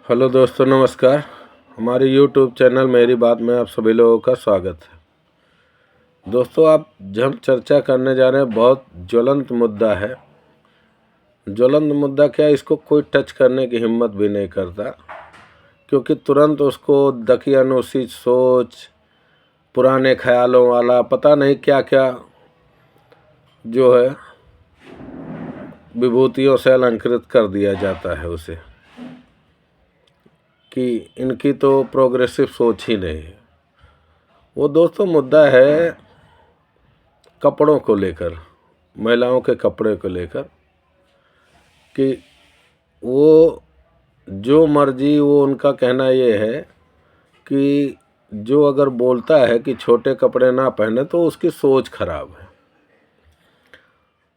Hello दोस्तों, नमस्कार। हमारे यूट्यूब चैनल मेरी बात में आप सभी लोगों का स्वागत है। दोस्तों, आप हम चर्चा करने जा रहे हैं, बहुत ज्वलंत मुद्दा है। ज्वलंत मुद्दा क्या है, इसको कोई टच करने की हिम्मत भी नहीं करता, क्योंकि तुरंत उसको दकियानुसी सोच, पुराने ख्यालों वाला पता नहीं क्या क्या जो है विभूतियों से अलंकृत कर दिया जाता है उसे, कि इनकी तो प्रोग्रेसिव सोच ही नहीं है। वो दोस्तों मुद्दा है कपड़ों को लेकर, महिलाओं के कपड़े को लेकर, कि वो जो मर्जी, वो उनका कहना ये है कि जो अगर बोलता है कि छोटे कपड़े ना पहने तो उसकी सोच खराब है।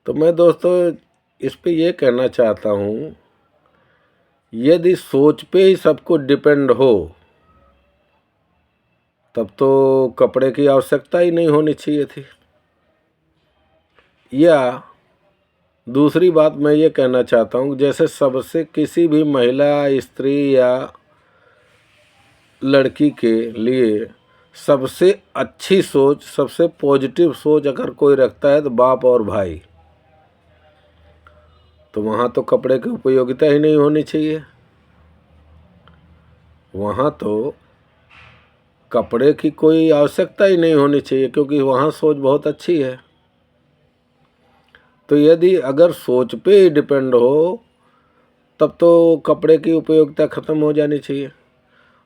तो मैं दोस्तों इस पे ये कहना चाहता हूँ, यदि सोच पे ही सब कुछ डिपेंड हो तब तो कपड़े की आवश्यकता ही नहीं होनी चाहिए थी। या दूसरी बात मैं ये कहना चाहता हूँ, जैसे सबसे किसी भी महिला, स्त्री या लड़की के लिए सबसे अच्छी सोच, सबसे पॉजिटिव सोच अगर कोई रखता है तो बाप और भाई, तो वहाँ तो कपड़े की उपयोगिता ही नहीं होनी चाहिए। वहाँ तो कपड़े की कोई आवश्यकता ही नहीं होनी चाहिए, क्योंकि वहाँ सोच बहुत अच्छी है। तो यदि अगर सोच पे ही डिपेंड हो तब तो कपड़े की उपयोगिता ख़त्म हो जानी चाहिए।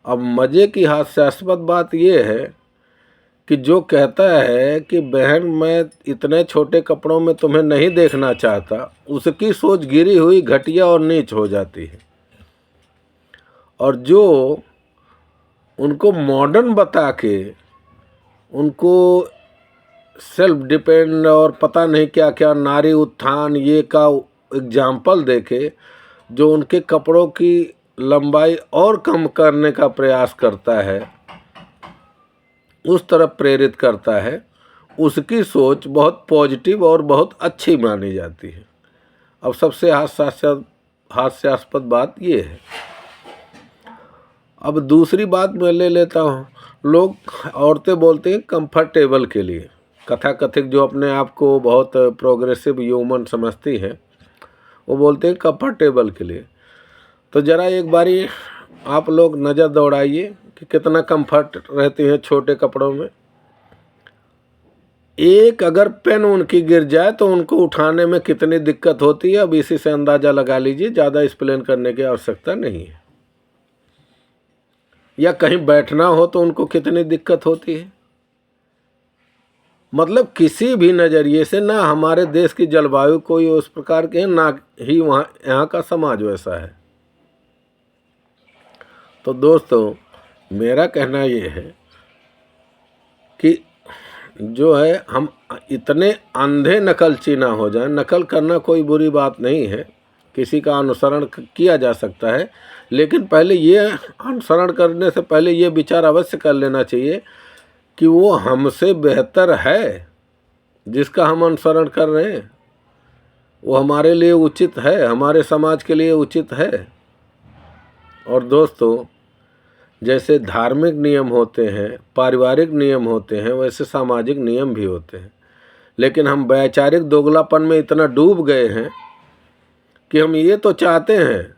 अब मज़े की हास्यास्पद बात यह है कि जो कहता है कि बहन मैं इतने छोटे कपड़ों में तुम्हें नहीं देखना चाहता, उसकी सोच गिरी हुई, घटिया और नीच हो जाती है। और जो उनको मॉडर्न बता के, उनको सेल्फ डिपेंड और पता नहीं क्या क्या नारी उत्थान ये का एग्जाम्पल देके, जो उनके कपड़ों की लंबाई और कम करने का प्रयास करता है, उस तरफ प्रेरित करता है, उसकी सोच बहुत पॉजिटिव और बहुत अच्छी मानी जाती है। अब सबसे हास्यास्पद बात ये है। अब दूसरी बात मैं ले लेता हूँ, लोग, औरतें बोलते हैं कंफर्टेबल के लिए, कथाकथित जो अपने आप को बहुत प्रोग्रेसिव ह्यूमन समझती हैं, वो बोलते हैं कंफर्टेबल के लिए। तो ज़रा एक बारी आप लोग नज़र दौड़ाइए कि कितना कंफर्ट रहती हैं छोटे कपड़ों में। एक अगर पेन उनकी गिर जाए तो उनको उठाने में कितनी दिक्कत होती है, अब इसी से अंदाज़ा लगा लीजिए। ज़्यादा एक्सप्लेन करने की आवश्यकता नहीं है। या कहीं बैठना हो तो उनको कितनी दिक्कत होती है। मतलब किसी भी नज़रिए से ना हमारे देश की जलवायु कोई उस प्रकार के है, ना ही वहाँ यहाँ का समाज वैसा है। तो दोस्तों मेरा कहना ये है कि जो है हम इतने अंधे नकलची ना हो जाए। नकल करना कोई बुरी बात नहीं है, किसी का अनुसरण किया जा सकता है, लेकिन पहले ये अनुसरण करने से पहले ये विचार अवश्य कर लेना चाहिए कि वो हमसे बेहतर है, जिसका हम अनुसरण कर रहे हैं वो हमारे लिए उचित है, हमारे समाज के लिए उचित है। और दोस्तों जैसे धार्मिक नियम होते हैं, पारिवारिक नियम होते हैं, वैसे सामाजिक नियम भी होते हैं। लेकिन हम वैचारिक दोगलापन में इतना डूब गए हैं कि हम ये तो चाहते हैं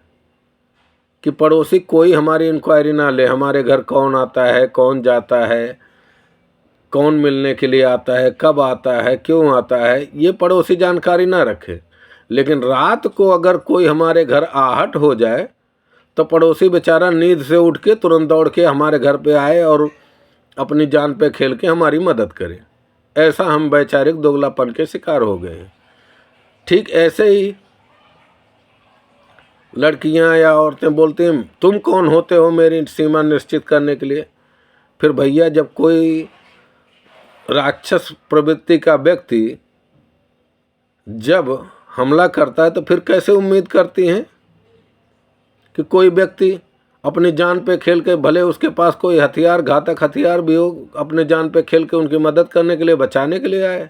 कि पड़ोसी कोई हमारी इंक्वायरी ना ले, हमारे घर कौन आता है, कौन जाता है, कौन मिलने के लिए आता है, कब आता है, क्यों आता है, ये पड़ोसी जानकारी ना रखे। लेकिन रात को अगर कोई हमारे घर आहट हो जाए तो पड़ोसी बेचारा नींद से उठ के तुरंत दौड़ के हमारे घर पे आए और अपनी जान पे खेल के हमारी मदद करे। ऐसा हम वैचारिक दोगलापन के शिकार हो गए हैं। ठीक ऐसे ही लड़कियां या औरतें बोलती हैं तुम कौन होते हो मेरी सीमा निश्चित करने के लिए। फिर भैया जब कोई राक्षस प्रवृत्ति का व्यक्ति जब हमला करता है तो फिर कैसे उम्मीद करती हैं कि कोई व्यक्ति अपनी जान पे खेल के, भले उसके पास कोई हथियार, घातक हथियार भी हो, अपने जान पे खेल के उनकी मदद करने के लिए, बचाने के लिए आए।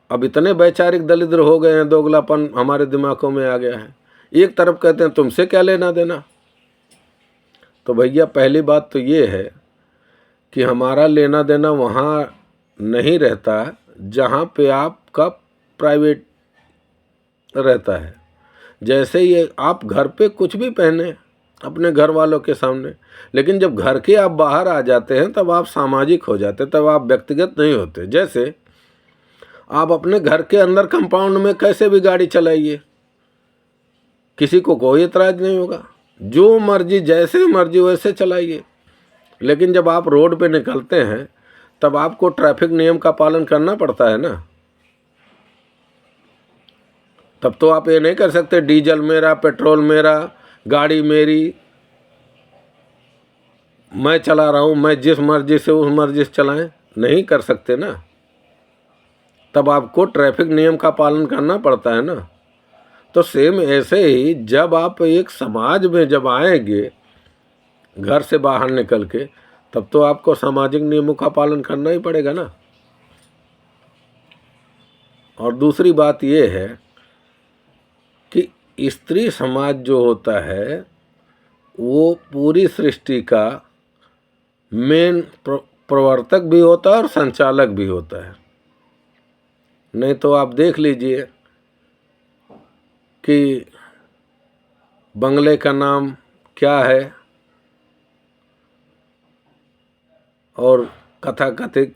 अब इतने वैचारिक दरिद्र हो गए हैं, दोगलापन हमारे दिमागों में आ गया है एक तरफ कहते हैं तुमसे क्या लेना देना। तो भैया पहली बात तो ये है कि हमारा लेना देना वहाँ नहीं रहता जहाँ पे आपका प्राइवेट रहता है। जैसे ये आप घर पे कुछ भी पहने अपने घर वालों के सामने, लेकिन जब घर के आप बाहर आ जाते हैं तब आप सामाजिक हो जाते, तब आप व्यक्तिगत नहीं होते। जैसे आप अपने घर के अंदर कंपाउंड में कैसे भी गाड़ी चलाइए, किसी को कोई एतराज़ नहीं होगा, जो मर्जी जैसे मर्जी वैसे चलाइए। लेकिन जब आप रोड पे निकलते हैं तब आपको ट्रैफिक नियम का पालन करना पड़ता है ना। तब तो आप ये नहीं कर सकते डीजल मेरा, पेट्रोल मेरा, गाड़ी मेरी, मैं चला रहा हूँ, मैं जिस मर्जी से उस मर्जी से चलाएं, नहीं कर सकते ना। तब आपको ट्रैफिक नियम का पालन करना पड़ता है ना। तो सेम ऐसे ही जब आप एक समाज में जब आएंगे घर से बाहर निकल के, तब तो आपको सामाजिक नियमों का पालन करना ही पड़ेगा ना। और दूसरी बात ये है कि स्त्री समाज जो होता है वो पूरी सृष्टि का मेन प्रवर्तक भी होता है और संचालक भी होता है। नहीं तो आप देख लीजिए कि बंगले का नाम क्या है और कथाकथित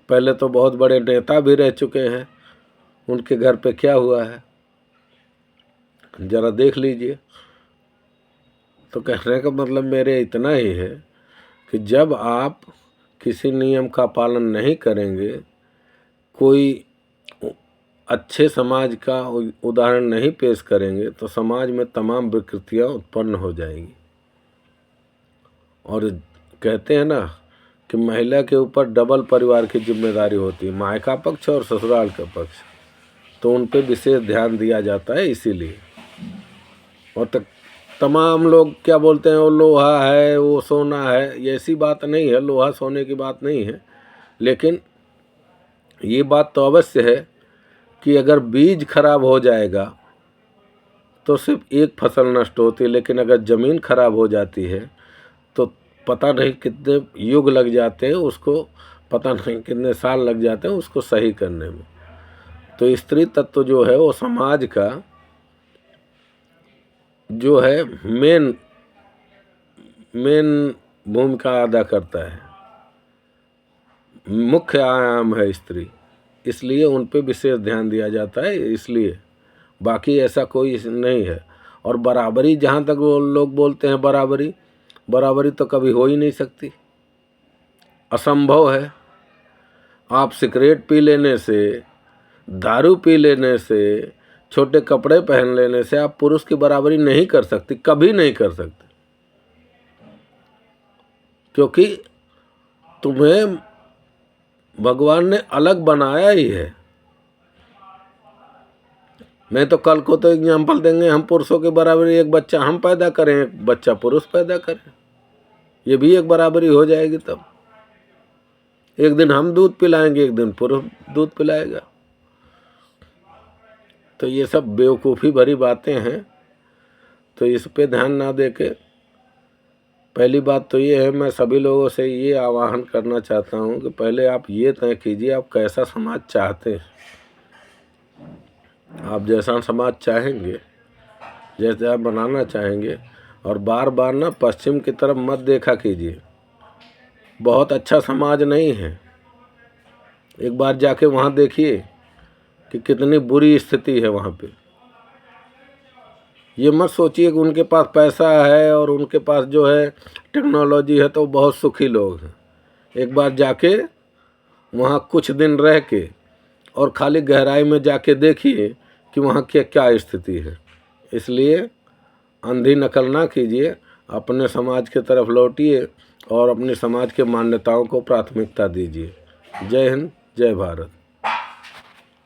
पहले तो बहुत बड़े नेता भी रह चुके हैं, उनके घर पे क्या हुआ है ज़रा देख लीजिए। तो कहने का मतलब मेरे इतना ही है कि जब आप किसी नियम का पालन नहीं करेंगे, कोई अच्छे समाज का उदाहरण नहीं पेश करेंगे, तो समाज में तमाम विकृतियाँ उत्पन्न हो जाएंगी। और कहते हैं ना कि महिला के ऊपर डबल परिवार की जिम्मेदारी होती है, मायका पक्ष और ससुराल का पक्ष, तो उन पे विशेष ध्यान दिया जाता है इसीलिए। और तमाम लोग क्या बोलते हैं वो लोहा है, वो सोना है, ये ऐसी बात नहीं है, लोहा सोने की बात नहीं है। लेकिन ये बात तो अवश्य है कि अगर बीज खराब हो जाएगा तो सिर्फ एक फसल नष्ट होती है, लेकिन अगर ज़मीन खराब हो जाती है तो पता नहीं कितने युग लग जाते हैं उसको, पता नहीं कितने साल लग जाते हैं उसको सही करने में। तो स्त्री तत्व जो है वो समाज का जो है मेन भूमिका अदा करता है, मुख्य आयाम है स्त्री, इसलिए उन पे विशेष ध्यान दिया जाता है। इसलिए बाकी ऐसा कोई नहीं है। और बराबरी, जहाँ तक वो लोग बोलते हैं बराबरी तो कभी हो ही नहीं सकती, असंभव है। आप सिगरेट पी लेने से, दारू पी लेने से, छोटे कपड़े पहन लेने से आप पुरुष की बराबरी नहीं कर सकती, कभी नहीं कर सकते, क्योंकि तुम्हें भगवान ने अलग बनाया ही है। नहीं तो कल को तो एग्जाम्पल देंगे हम पुरुषों के बराबरी, एक बच्चा हम पैदा करें, एक बच्चा पुरुष पैदा करें, ये भी एक बराबरी हो जाएगी। तब एक दिन हम दूध पिलाएंगे, एक दिन पुरुष दूध पिलाएगा। तो ये सब बेवकूफ़ी भरी बातें हैं, तो इस पे ध्यान ना देके पहली बात तो ये है, मैं सभी लोगों से ये आह्वान करना चाहता हूँ कि पहले आप ये तय कीजिए आप कैसा समाज चाहते हैं। आप जैसा समाज चाहेंगे, जैसे आप बनाना चाहेंगे, और बार बार ना पश्चिम की तरफ मत देखा कीजिए, बहुत अच्छा समाज नहीं है। एक बार जाके वहाँ देखिए कि कितनी बुरी स्थिति है वहाँ पे। ये मत सोचिए कि उनके पास पैसा है और उनके पास जो है टेक्नोलॉजी है तो बहुत सुखी लोग हैं। एक बार जाके वहाँ कुछ दिन रह के और खाली गहराई में जाके देखिए कि वहाँ क्या क्या स्थिति है। इसलिए अंधी नकल ना कीजिए, अपने समाज के तरफ लौटिए और अपने समाज के मान्यताओं को प्राथमिकता दीजिए। जय हिंद, जय भारत।